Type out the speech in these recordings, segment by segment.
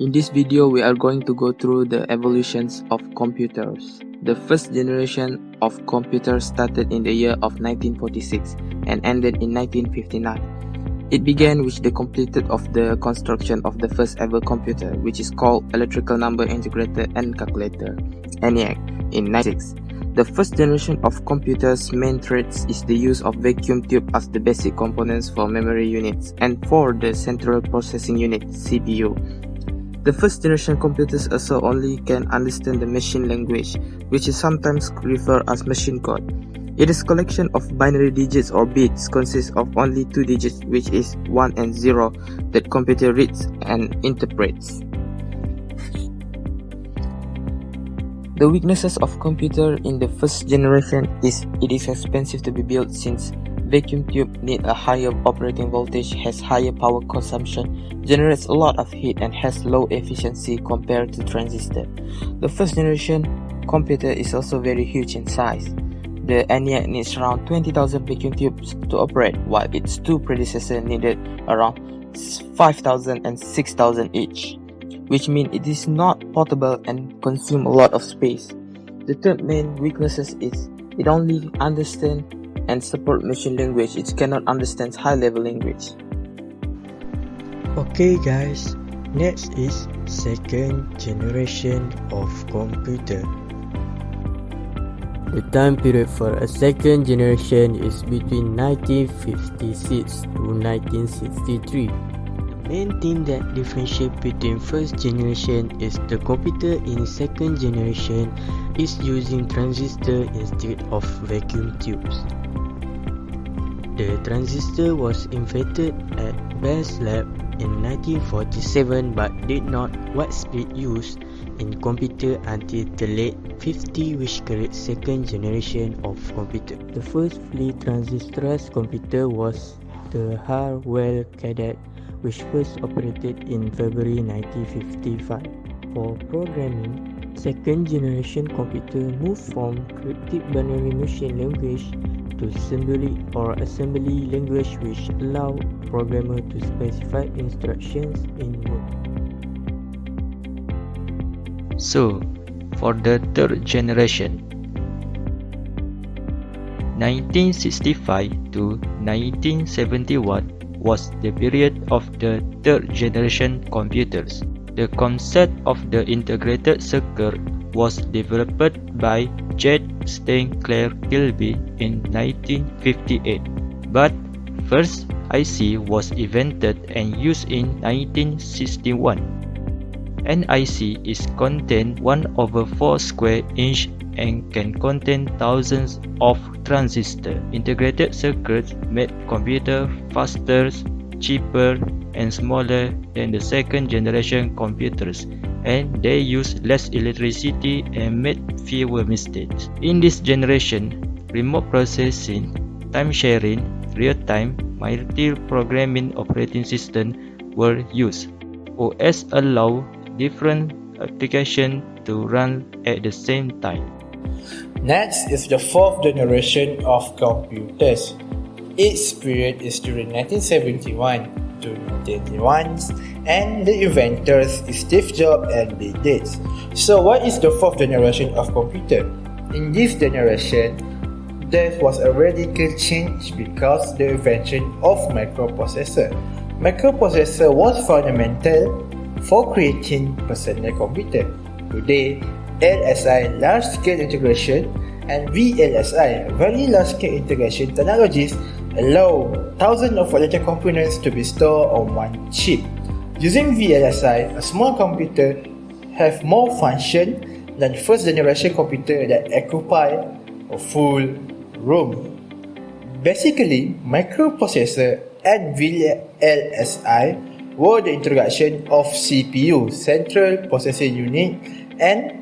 In this video, we are going to go through the evolutions of computers. The first generation of computers started in the year of 1946 and ended in 1959. It began with the completion of the construction of the first ever computer, which is called Electrical Number Integrator and Calculator (ENIAC) in 1996. The first generation of computers' main traits is the use of vacuum tube as the basic components for memory units and for the central processing unit (CPU). The first generation computers also only can understand the machine language, which is sometimes referred as machine code. It is a collection of binary digits or bits consists of only two digits, which is 1 and 0, that computer reads and interprets. The weaknesses of computer in the first generation is it is expensive to be built since vacuum tube need a higher operating voltage, has higher power consumption, generates a lot of heat and has low efficiency compared to transistor. The first generation computer is also very huge in size. The ENIAC needs around 20,000 vacuum tubes to operate, while its two predecessors needed around 5,000 and 6,000 each, which means it is not portable and consumes a lot of space. The third main weakness is it only understands and support machine language. It cannot understand high-level language. Okay guys, next is second generation of computer. The time period for a second generation is between 1956 to 1963. The main thing that differentiates between first generation is the computer in second generation is using transistor instead of vacuum tubes. The transistor was invented at Bell's Lab in 1947 but did not widespread use in computer until the late 50s, which created second generation of computer. The first fully transistorized computer was the Harwell Cadet, which first operated in February 1955. For programming, second generation computer moved from cryptic binary machine language to symbolic or assembly language, which allow programmer to specify instructions in word. So, for the third generation, 1965 to 1971 was the period of the third generation computers. The concept of the integrated circuit was developed by J. St. Clair Kilby in 1958, but first IC was invented and used in 1961. An IC is contain 1/4 square inch and can contain thousands of transistors. Integrated circuits made computer faster, cheaper, and smaller than the second generation computers, and they use less electricity and made fewer mistakes. In this generation, remote processing, time sharing, real-time, multi-programming operating systems were used. OS allow different applications to run at the same time. Next is the fourth generation of computers. Its period is during 1971 to 1981, and the inventors is Steve Jobs and Bill Gates. So what is the fourth generation of computer? In this generation, there was a radical change because the invention of microprocessor. Microprocessor was fundamental for creating personal computer. Today, LSI large-scale integration and VLSI very large-scale integration technologies allow thousands of electronic components to be stored on one chip. Using VLSI, a small computer have more function than first generation computer that occupy a full room. Basically, microprocessor and VLSI were the introduction of CPU, Central Processing Unit, and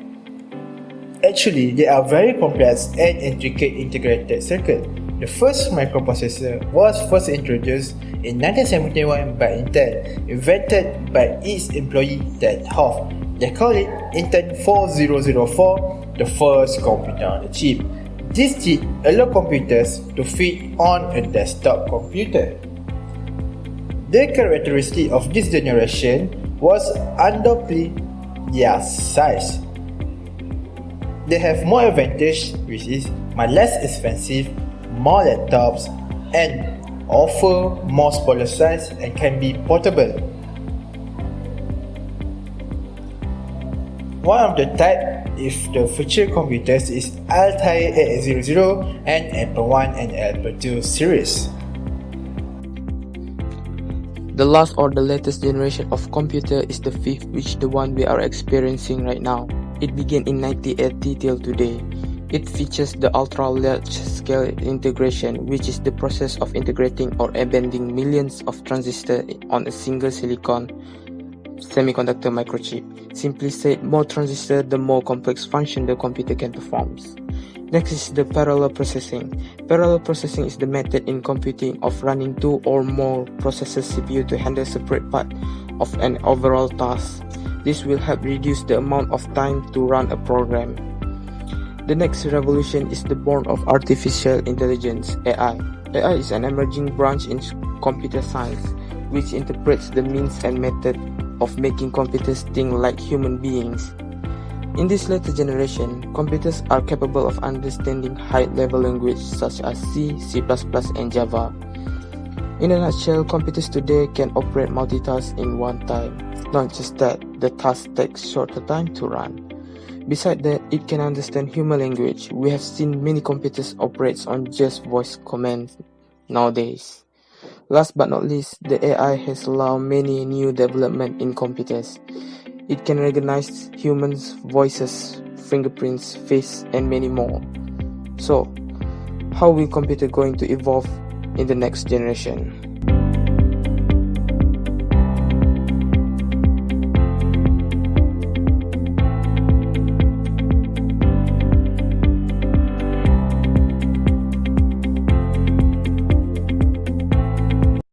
actually they are very complex and intricate integrated circuit. The first microprocessor was first introduced in 1971 by Intel, invented by its employee Ted Hoff. They call it Intel 4004, the first computer on a chip. This chip allows computers to fit on a desktop computer. The characteristic of this generation was undoubtedly their size. They have more advantage, which is less expensive, more laptops, and offer more smaller size and can be portable. One of the type of the future computers is Altair 8800 and Apple I and Apple II series. The last or the latest generation of computer is the fifth, which the one we are experiencing right now. It began in 1980 till today. It features the ultra-large-scale integration, which is the process of integrating or embedding millions of transistors on a single silicon semiconductor microchip. Simply said, more transistors, the more complex function the computer can perform. Next is the parallel processing. Parallel processing is the method in computing of running two or more processors CPU to handle separate parts of an overall task. This will help reduce the amount of time to run a program. The next revolution is the born of artificial intelligence, AI. AI is an emerging branch in computer science, which interprets the means and method of making computers think like human beings. In this later generation, computers are capable of understanding high-level language such as C, C++, and Java. In a nutshell, computers today can operate multitask in one time. Not just that, the task takes shorter time to run. Besides that, it can understand human language. We have seen many computers operate on just voice commands nowadays. Last but not least, the AI has allowed many new developments in computers. It can recognize humans' voices, fingerprints, face, and many more. So, how will computer going to evolve in the next generation?